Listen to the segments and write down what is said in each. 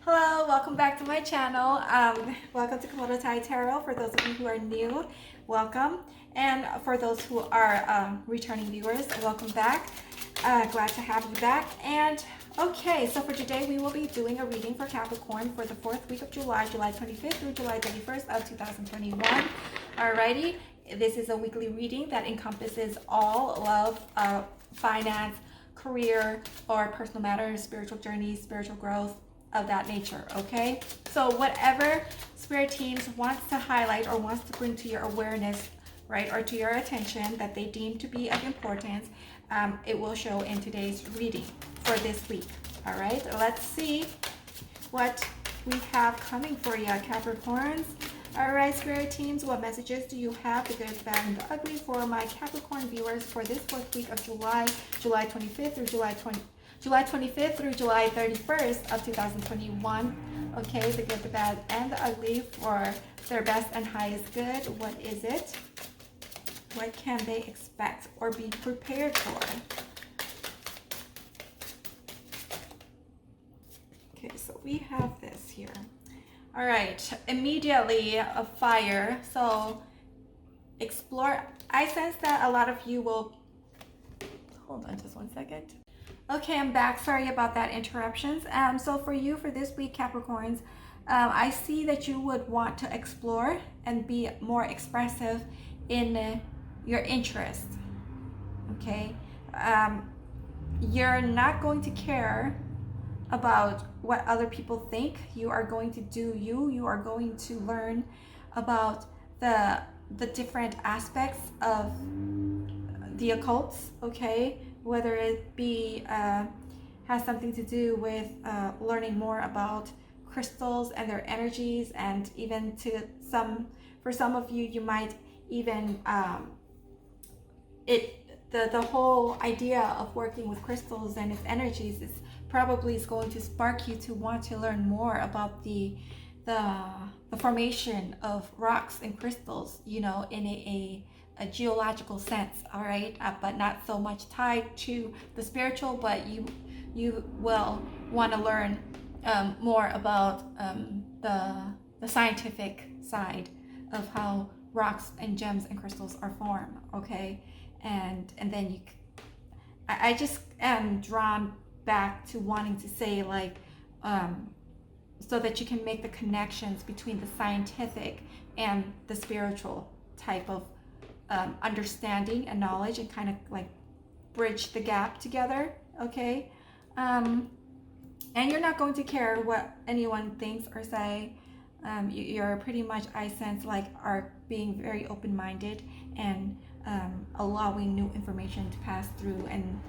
Hello, welcome back to my channel. Welcome to Komodo Tai Tarot. For those of you who are new, welcome. And for those who are returning viewers, welcome back. Glad to have you back. And okay, so for today we will be doing a reading for Capricorn for the 4th week of July, July 25th through July 31st of 2021. Alrighty, this is a weekly reading that encompasses all love, finance, career, or personal matters, spiritual journeys, spiritual growth, of that nature. Okay, so whatever spirit teams wants to highlight or wants to bring to your awareness, right, or to your attention that they deem to be of importance, it will show in today's reading for this week. All right, let's see what we have coming for you, Capricorns. All right, spirit teams, what messages do you have, the good, the bad, and the ugly, for my Capricorn viewers for this 4th week of July, July 25th through July 25th through July 31st of 2021. Okay, the good, the bad, and the ugly for their best and highest good. What is it? What can they expect or be prepared for? Okay, so we have this here. All right, immediately a fire. So explore. I sense that a lot of you will, hold on just one second. Okay, I'm back. Sorry about that interruptions. So for you, for this week, Capricorns, I see that you would want to explore and be more expressive in your interest. Okay, you're not going to care about what other people think. You are going to do you. You are going to learn about the different aspects of the occults. Okay, whether it be has something to do with learning more about crystals and their energies, and even for some of you, you might even the whole idea of working with crystals and its energies is going to spark you to want to learn more about the formation of rocks and crystals, you know, in a geological sense. All right, but not so much tied to the spiritual, but you will want to learn more about the scientific side of how rocks and gems and crystals are formed. Okay, and then I just am drawn back to wanting to say, like, so that you can make the connections between the scientific and the spiritual type of understanding and knowledge, and kind of like bridge the gap together. Okay, and you're not going to care what anyone thinks or say. You're pretty much, I sense, like, are being very open-minded and allowing new information to pass through, and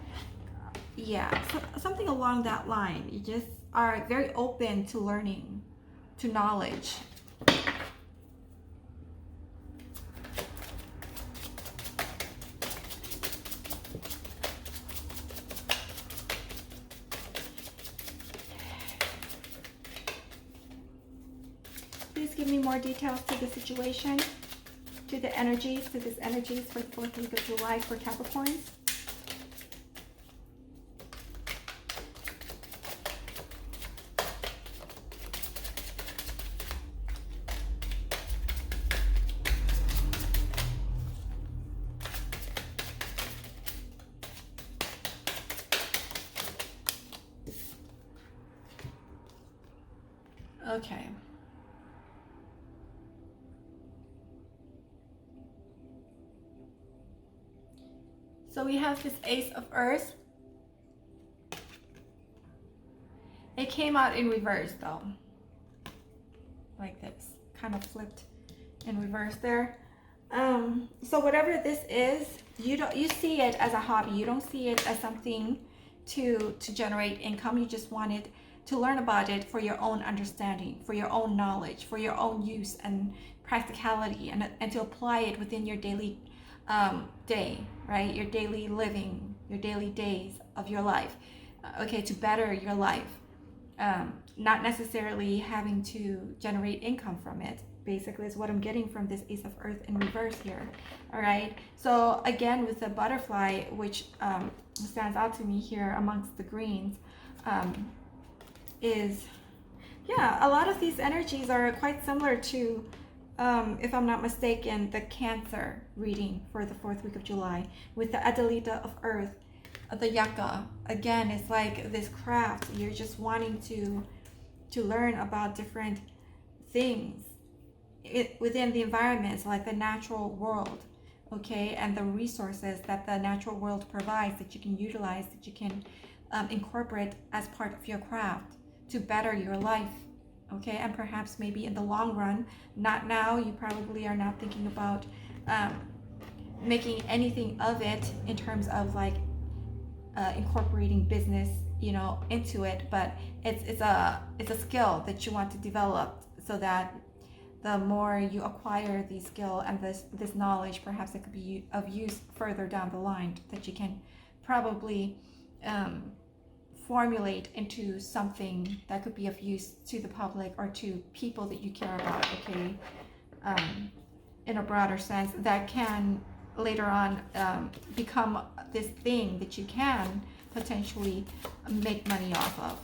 yeah, so something along that line. You just are very open to learning, to knowledge. Please give me more details to the situation, to the energies, for the 4th week of July for Capricorns. Okay. So we have this Ace of Earth. It came out in reverse though. Like this. Kind of flipped in reverse there. So whatever this is, you see it as a hobby. You don't see it as something to generate income. You just want it to learn about it for your own understanding, for your own knowledge, for your own use and practicality, and to apply it within your daily day, right? Your daily living, your daily days of your life. Okay, to better your life. Not necessarily having to generate income from it, basically, is what I'm getting from this Ace of Earth in reverse here. All right, so again, with the butterfly, which stands out to me here amongst the greens, is Yeah, a lot of these energies are quite similar to, if I'm not mistaken, the Cancer reading for the 4th week of July with the Adelita of Earth, the Yaka. Again, it's like this craft. You're just wanting to learn about different things within the environment, like the natural world, okay, and the resources that the natural world provides that you can utilize, that you can incorporate as part of your craft to better your life, okay, and perhaps maybe in the long run, not now, you probably are not thinking about making anything of it in terms of like incorporating business, you know, into it, but it's a skill that you want to develop so that the more you acquire the skill and this knowledge, perhaps it could be of use further down the line, that you can probably formulate into something that could be of use to the public or to people that you care about, okay, in a broader sense, that can later on become this thing that you can potentially make money off of.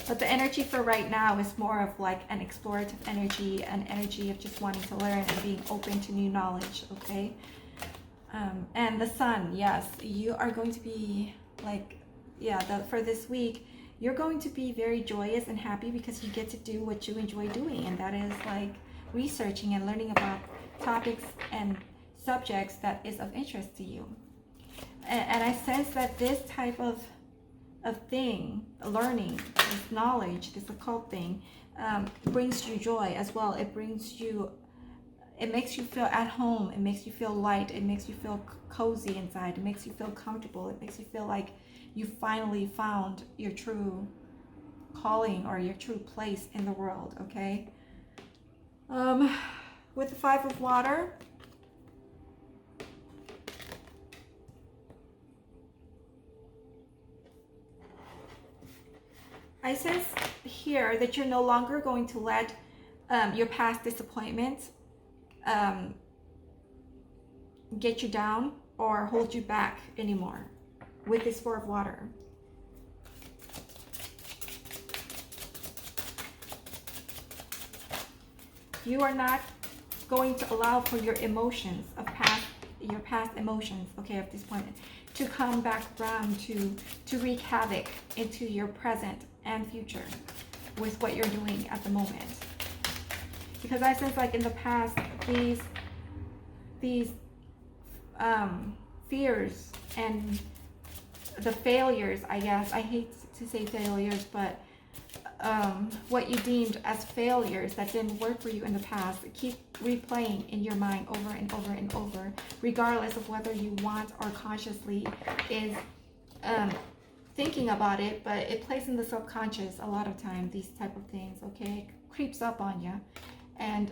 But the energy for right now is more of like an explorative energy, an energy of just wanting to learn and being open to new knowledge, okay? And the sun, yes, you are going to be like, yeah, for this week, you're going to be very joyous and happy because you get to do what you enjoy doing, and that is like researching and learning about topics and subjects that is of interest to you. And I sense that this type of thing, learning, this knowledge, this occult thing, brings you joy as well. It makes you feel at home. It makes you feel light. It makes you feel cozy inside. It makes you feel comfortable. It makes you feel like you finally found your true calling or your true place in the world, okay? With the 5 of water, I sense here that you're no longer going to let your past disappointments get you down or hold you back anymore with this 4 of water. You are not going to allow for your emotions of your past emotions, okay, of disappointment, to come back around to wreak havoc into your present and future with what you're doing at the moment. Because I sense like in the past, these fears and the failures, I guess, I hate to say failures, but what you deemed as failures that didn't work for you in the past keep replaying in your mind over and over and over, regardless of whether you want or consciously is thinking about it, but it plays in the subconscious a lot of time, these type of things, okay? It creeps up on you. And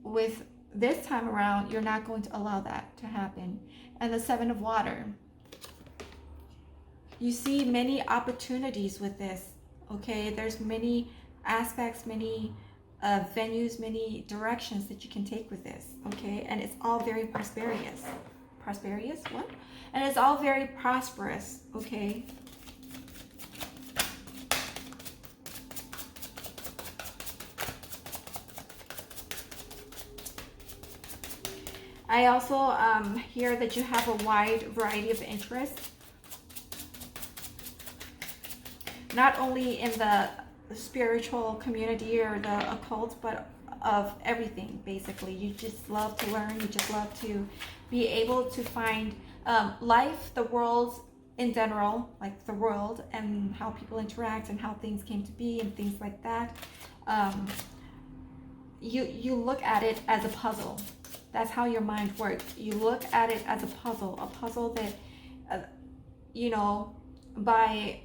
with this time around, you're not going to allow that to happen. And the 7 of water, you see many opportunities with this, okay? There's many aspects, many venues, many directions that you can take with this, okay? And it's all very prosperous. Prosperous? What? And it's all very prosperous, okay? I also hear that you have a wide variety of interests, not only in the spiritual community or the occult, but of everything, basically. You just love to learn. You just love to be able to find life, the world in general, like the world and how people interact and how things came to be and things like that. You look at it as a puzzle. That's how your mind works. You look at it as a puzzle that, you know, by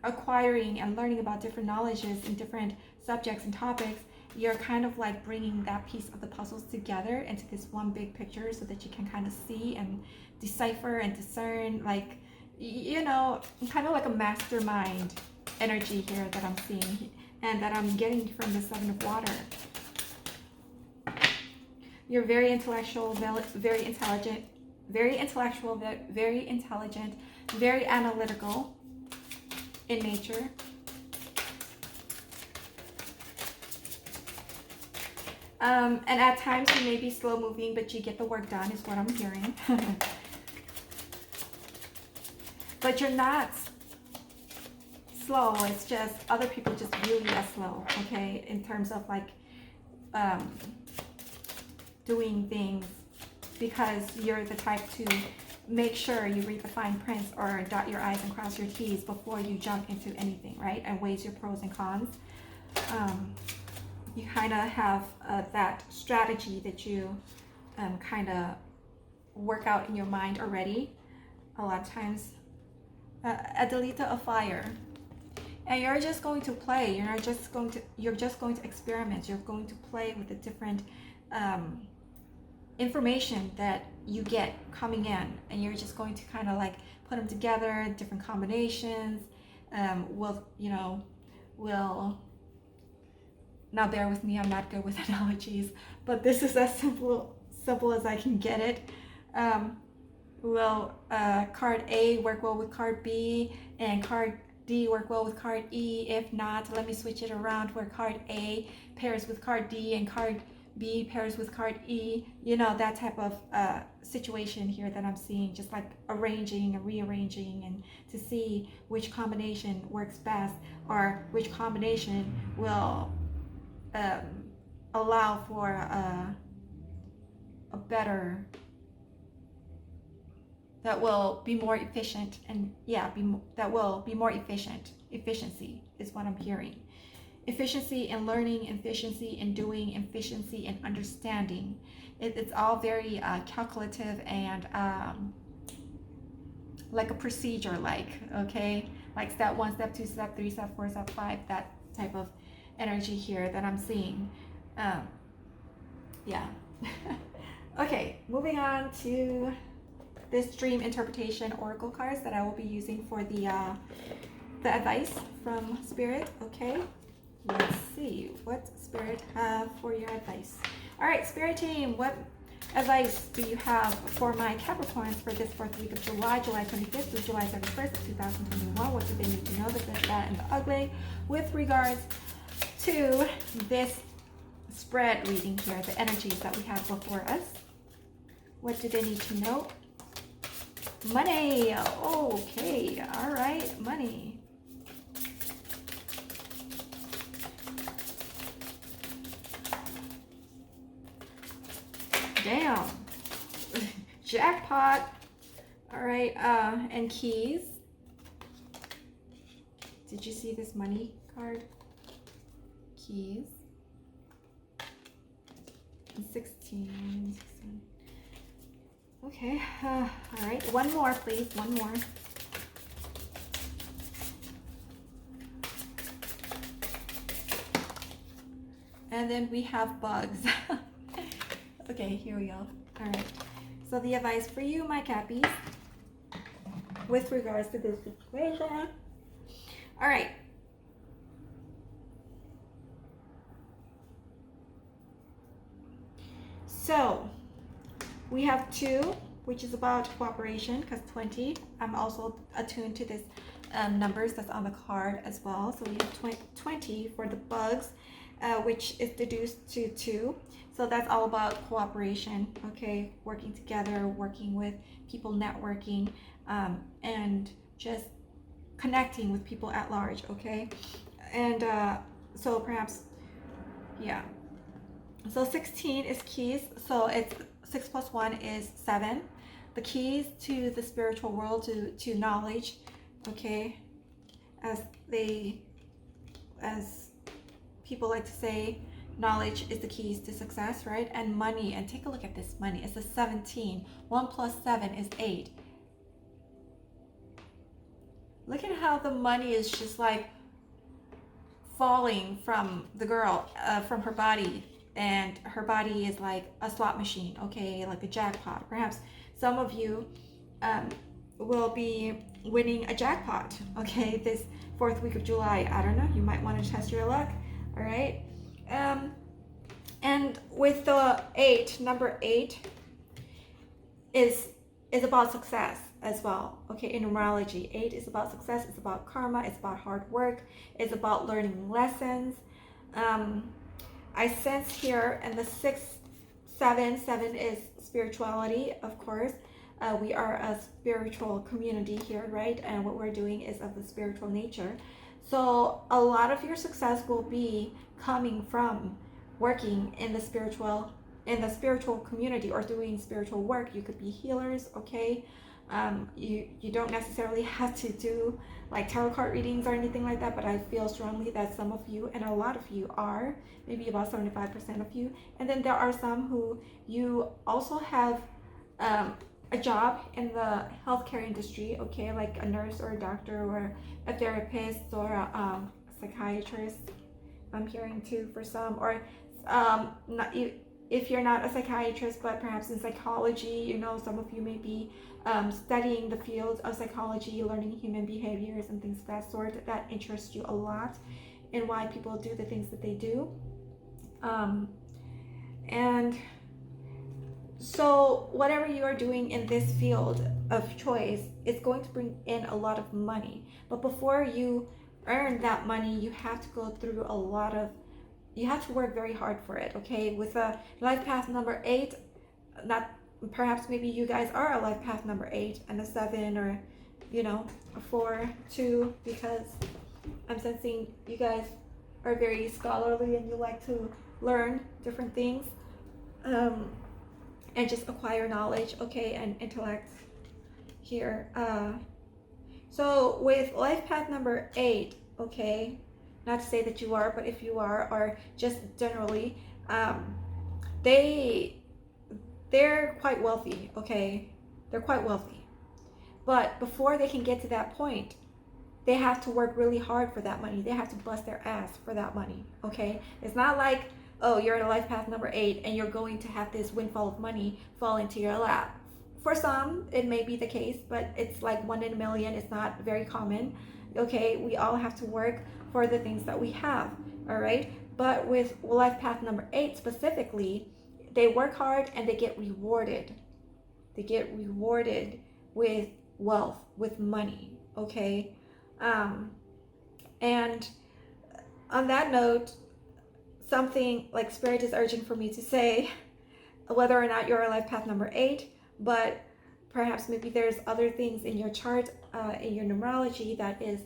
acquiring and learning about different knowledges and different subjects and topics, you're kind of like bringing that piece of the puzzles together into this one big picture so that you can kind of see and decipher and discern, like, you know, kind of like a mastermind energy here that I'm seeing and that I'm getting from the 7 of water. You're very intellectual, very intelligent, very intellectual, very intelligent, very analytical in nature. And at times you may be slow moving, but you get the work done is what I'm hearing. But you're not slow. It's just other people just view you as slow, okay? In terms of like doing things, because you're the type to make sure you read the fine prints or dot your I's and cross your T's before you jump into anything, right? And weighs your pros and cons. You kind of have that strategy that you kind of work out in your mind already. A lot of times, Adelita of fire, and you're just going to play. You're just going to experiment. You're going to play with the different information that you get coming in, and you're just going to kind of like put them together, different combinations. Will now bear with me, I'm not good with analogies, but this is as simple as I can get it. Will card A work well with card B, and card D work well with card E? If not, let me switch it around where card A pairs with card D and card B pairs with card E. You know, that type of situation here that I'm seeing, just like arranging and rearranging, and to see which combination works best, or which combination will allow for a better, that will be more efficient, and that will be more efficient. Efficiency is what I'm hearing. Efficiency in learning, efficiency in doing, efficiency in understanding. It's all very calculative and like a procedure, okay, like step 1, step 2, step 3, step 4, step 5, that type of energy here that I'm seeing. Okay, moving on to this dream interpretation oracle cards that I will be using for the advice from Spirit. Okay, let's see what Spirit have for your advice. All right, Spirit team, what advice do you have for my Capricorns for this 4th week of July 25th through July 31st, 2021? What do they need to know, the good, bad, and the ugly, with regards to this spread reading here, the energies that we have before us? What do they need to know? Money. Okay, all right, money. Damn. Jackpot. All right, and keys. Did you see this money card? Keys. 16. Okay, all right, one more, please, one more. And then we have bugs. Okay, here we go. All right, so the advice for you, my Cappies, with regards to this situation. All right. So we have 2, which is about cooperation, because 20, I'm also attuned to this numbers that's on the card as well. So we have 20 for the bugs, which is deduced to 2. So that's all about cooperation, okay? Working together, working with people, networking, and just connecting with people at large, okay? And so perhaps, yeah. So 16 is keys. So it's 6 plus 1 is 7. The keys to the spiritual world, to knowledge, okay? As people like to say, knowledge is the keys to success, right? And money, and take a look at this money. It's a 17. 1 plus 7 is 8. Look at how the money is just like falling from the girl, from her body. And her body is like a slot machine, okay, like a jackpot. Perhaps some of you will be winning a jackpot, okay, this 4th week of July. I don't know, you might want to test your luck, all right? And with the 8, number 8 is is about success as well. Okay, in numerology, 8 is about success, it's about karma, it's about hard work, it's about learning lessons. I sense here, and the 6, 7 is spirituality, of course. We are a spiritual community here, right? And what we're doing is of the spiritual nature. So a lot of your success will be coming from working in the spiritual community or doing spiritual work. You could be healers, okay? You don't necessarily have to do like tarot card readings or anything like that, but I feel strongly that some of you, and a lot of you are, maybe about 75% of you, and then there are some who you also have a job in the healthcare industry, okay, like a nurse or a doctor or a therapist or a psychiatrist. I'm hearing too for some, or not, if you're not a psychiatrist, but perhaps in psychology, you know, some of you may be studying the field of psychology, learning human behaviors and things of that sort that interest you a lot in why people do the things that they do. And so whatever you are doing in this field of choice, it's going to bring in a lot of money. But before you earn that money, you have to go through you have to work very hard for it, okay? With a life path number 8, not perhaps maybe you guys are a life path number 8 and a 7, or you know, a 4, 2, because I'm sensing you guys are very scholarly and you like to learn different things and just acquire knowledge, okay, and intellect here. So with life path number 8, okay, not to say that you are, but if you are, or just generally, they're quite wealthy, okay? They're quite wealthy. But before they can get to that point, they have to work really hard for that money. They have to bust their ass for that money, okay? It's not like, oh, you're in a life path number 8 and you're going to have this windfall of money fall into your lap. For some, it may be the case, but it's like 1 in a million. It's not very common, okay? We all have to work for the things that we have, all right? But with life path number 8 specifically, they work hard and they get rewarded. They get rewarded with wealth, with money, okay? And on that note, something like Spirit is urging for me to say, whether or not you're a life path number 8, but perhaps maybe there's other things in your chart, in your numerology that is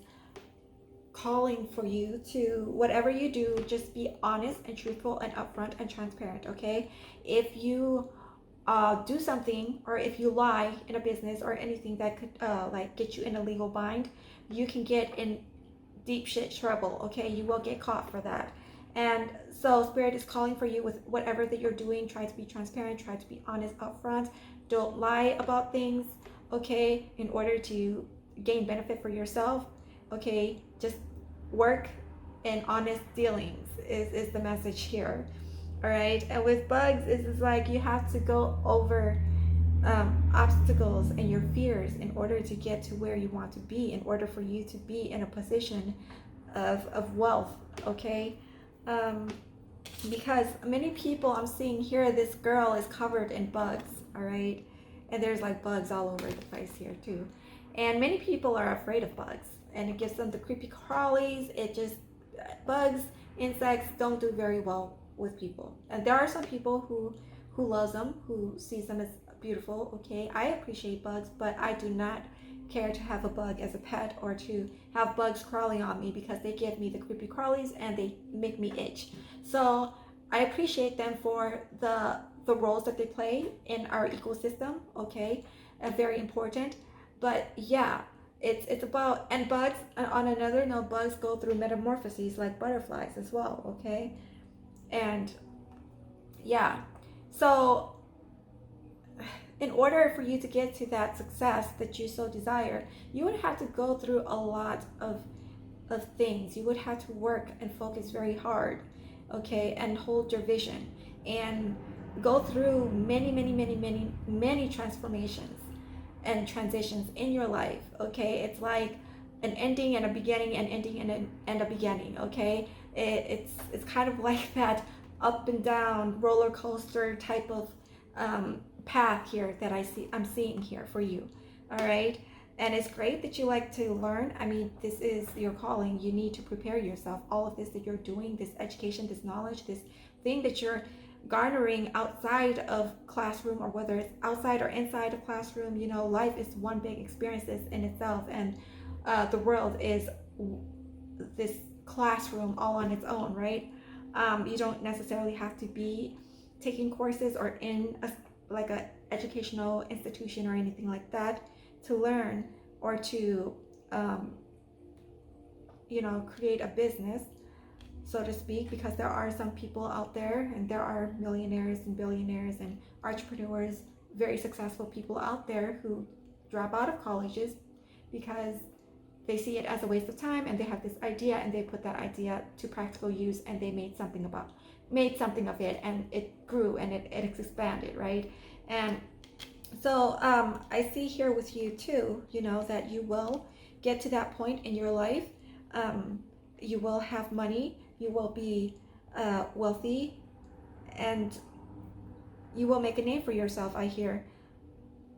calling for you to, whatever you do, just be honest and truthful and upfront and transparent, okay? If you do something, or if you lie in a business or anything that could like get you in a legal bind, you can get in deep shit trouble, okay? You will get caught for that. And so Spirit is calling for you with whatever that you're doing. Try to be transparent, try to be honest upfront. Don't lie about things, okay, in order to gain benefit for yourself, okay? Just work and honest dealings is the message here, all right? And with bugs, it's like you have to go over obstacles and your fears in order to get to where you want to be, in order for you to be in a position of wealth, okay? Because many people I'm seeing here, this girl is covered in bugs, all right? And there's like bugs all over the place here too. And many people are afraid of bugs, and it gives them the creepy crawlies. It just, bugs, insects don't do very well with people. And there are some people who loves them, who sees them as beautiful, okay? I appreciate bugs, but I do not care to have a bug as a pet or to have bugs crawling on me, because they give me the creepy crawlies and they make me itch. So I appreciate them for the roles that they play in our ecosystem, okay? Very important. But yeah, it's about, and bugs, on another note, bugs go through metamorphoses like butterflies as well, okay? And yeah, so in order for you to get to that success that you so desire, you would have to go through a lot of things. You would have to work and focus very hard, okay, and hold your vision and go through many transformations and transitions in your life, okay? It's like an ending and a beginning, an ending and a beginning, okay? It's kind of like that up and down roller coaster type of path here that I'm seeing here for you. All right. And it's great that you like to learn. I mean, this is your calling. You need to prepare yourself. All of this that you're doing, this education, this knowledge, this thing that you're garnering outside of classroom, or whether it's outside or inside of classroom, you know, life is one big experience in itself. And the world is this classroom all on its own, right? You don't necessarily have to be taking courses or in like a educational institution or anything like that to learn or to you know, create a business, so to speak, because there are some people out there, and there are millionaires and billionaires and entrepreneurs, very successful people out there who drop out of colleges because they see it as a waste of time, and they have this idea and they put that idea to practical use, and they made something of it, and it grew and it expanded, right? And so I see here with you too, you know, that you will get to that point in your life. You will have money, you will be wealthy, and you will make a name for yourself, I hear.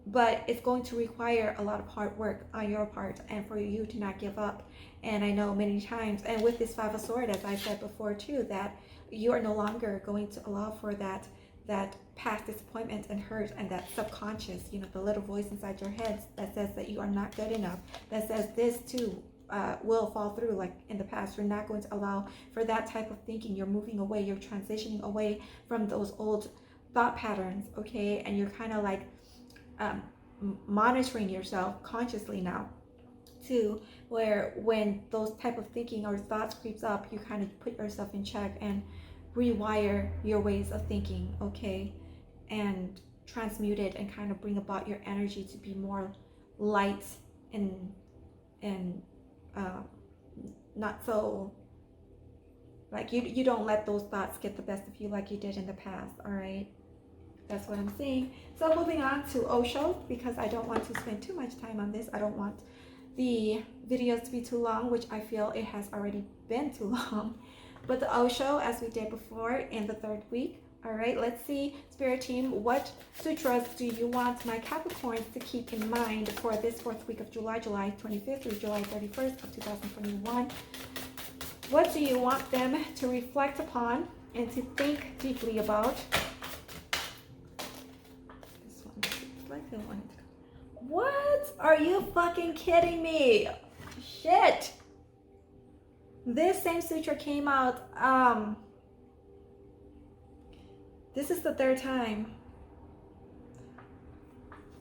But it's going to require a lot of hard work on your part, and for you to not give up. And I know many times, and with this Five of Swords, as I said before too, that you are no longer going to allow for that past disappointment and hurt, and that subconscious, you know, the little voice inside your head that says that you are not good enough, that says this too will fall through like in the past. You're not going to allow for that type of thinking. You're moving away, you're transitioning away from those old thought patterns, okay? And you're kind of like monitoring yourself consciously now, to where when those type of thinking or thoughts creeps up, you kind of put yourself in check and rewire your ways of thinking, okay, and transmute it and kind of bring about your energy to be more light and not so like you don't let those thoughts get the best of you like you did in the past. All right, that's what I'm seeing. So moving on to Osho, because I don't want to spend too much time on this. I don't want the videos to be too long, which I feel it has already been too long. But the Osho, as we did before in the third week. All right, let's see, Spirit Team, what sutras do you want my Capricorns to keep in mind for this fourth week of July, July 25th through July 31st of 2021? What do you want them to reflect upon and to think deeply about? This one, like the one. What? Are you fucking kidding me? Shit. This same sutra came out, this is the third time.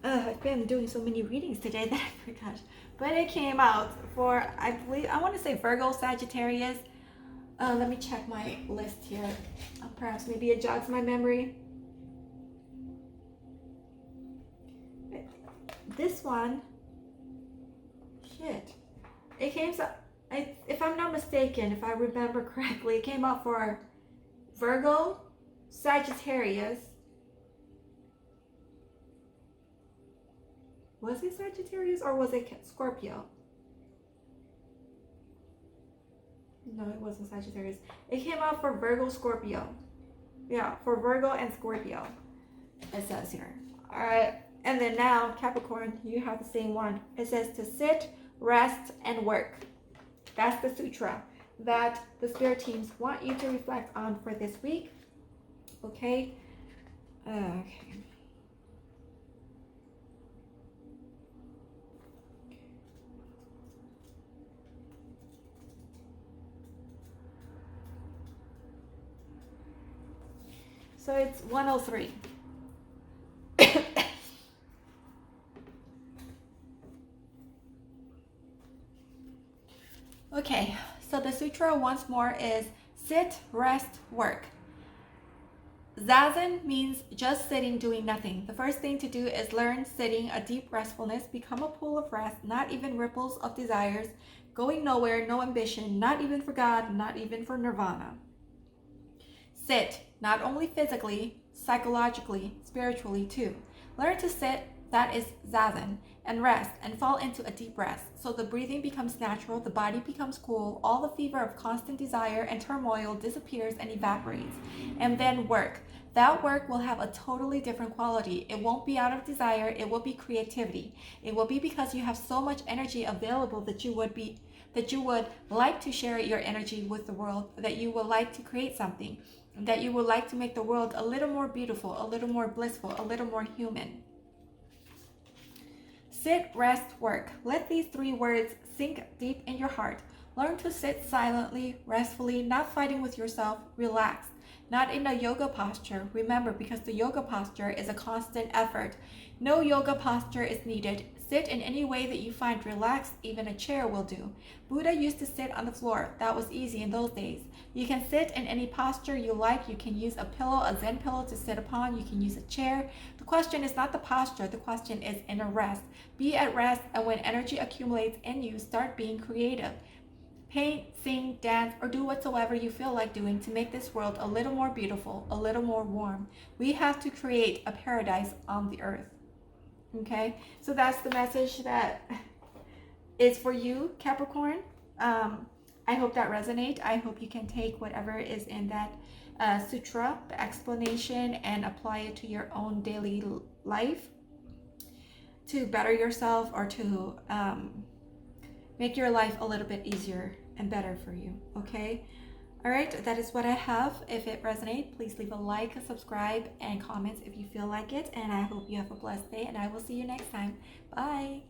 I've been doing so many readings today that I forgot. But it came out for, I believe, I want to say Virgo, Sagittarius. Let me check my list here. Perhaps maybe it jogs my memory. This one, shit. It came, if I'm not mistaken, if I remember correctly, it came out for Virgo, Sagittarius. Was it Sagittarius or was it Scorpio? No, it wasn't Sagittarius. It came out for Virgo, Scorpio. Yeah, for Virgo and Scorpio, it says here. All right, and then now Capricorn, you have the same one. It says to sit, rest, and work. That's the sutra that the spirit teams want you to reflect on for this week. Okay. Okay. So it's 103. Okay, so the sutra once more is sit, rest, work. Zazen means just sitting, doing nothing. The first thing to do is learn sitting, a deep restfulness, become a pool of rest, not even ripples of desires, going nowhere, no ambition, not even for God, not even for nirvana. Sit, not only physically, psychologically, spiritually too. Learn to sit that is zazen, and rest and fall into a deep rest. So the breathing becomes natural, the body becomes cool, all the fever of constant desire and turmoil disappears and evaporates. And then work. That work will have a totally different quality. It won't be out of desire, it will be creativity. It will be because you have so much energy available that you would like to share your energy with the world, that you would like to create something, that you would like to make the world a little more beautiful, a little more blissful, a little more human. Sit, rest, work. Let these 3 words sink deep in your heart. Learn to sit silently, restfully, not fighting with yourself, relaxed. Not in a yoga posture, remember, because the yoga posture is a constant effort. No yoga posture is needed. Sit in any way that you find relaxed, even a chair will do. Buddha used to sit on the floor. That was easy in those days. You can sit in any posture you like. You can use a pillow, a Zen pillow to sit upon. You can use a chair. The question is not the posture. The question is inner rest. Be at rest, and when energy accumulates in you, start being creative. Paint, sing, dance, or do whatsoever you feel like doing to make this world a little more beautiful, a little more warm. We have to create a paradise on the earth. Okay, so that's the message that is for you, Capricorn. I hope that resonates. I hope you can take whatever is in that sutra, the explanation, and apply it to your own daily life to better yourself, or to make your life a little bit easier and better for you. Okay, all right, that is what I have. If it resonates, please leave a like, a subscribe, and comments if you feel like it. And I hope you have a blessed day, and I will see you next time. Bye.